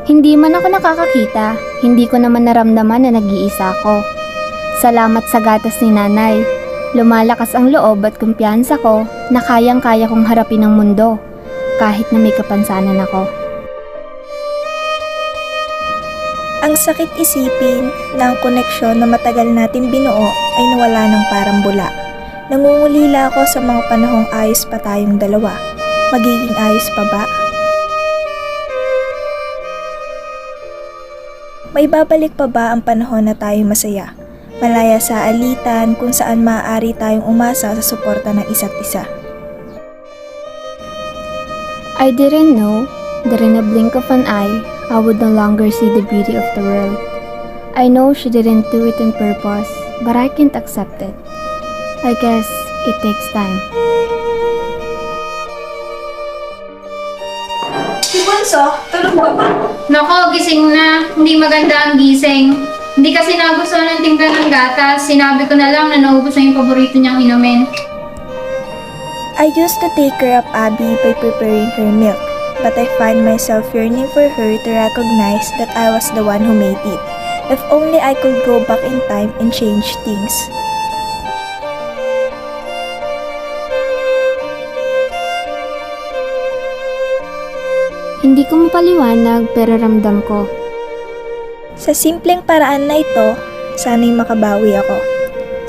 Hindi man ako nakakakita, hindi ko naman naramdaman na nag-iisa ako. Salamat sa gatas ni nanay. Lumalakas ang loob at kumpiyansa ko na kayang-kaya kong harapin ang mundo, kahit na may kapansanan ako. Ang sakit isipin na ang koneksyon na matagal natin binuo ay nawala ng parang bula. Nangungulila ako sa mga panahong ayos pa tayong dalawa. Magiging ayos pa ba? May babalik pa ba ang panahon na tayo masaya? Malaya sa alitan kung saan maaari tayong umasa sa suporta ng isa't isa. I didn't know that in a blink of an eye, I would no longer see the beauty of the world. I know she didn't do it on purpose, but I can't accept it. I guess it takes time. Si Bunso, tulog ba ba? Nako, gising na. Hindi maganda ang gising. Hindi kasi nagustuhan ng timpla ng gatas. Sinabi ko na lang na naubos na yung paborito niyang inumin. I used to take care of Abby by preparing her milk, but I find myself yearning for her to recognize that I was the one who made it. If only I could go back in time and change things. Hindi ko mapaliwanag pero ramdam ko. Sa simpleng paraan na ito, sana'y makabawi ako.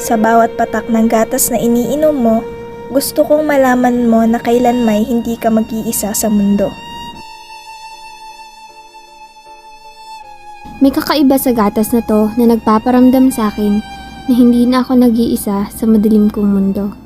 Sa bawat patak ng gatas na iniinom mo, gusto kong malaman mo na kailanmay hindi ka mag-iisa sa mundo. May kakaiba sa gatas na to na nagpaparamdam sa akin na hindi na ako nag-iisa sa madilim kong mundo.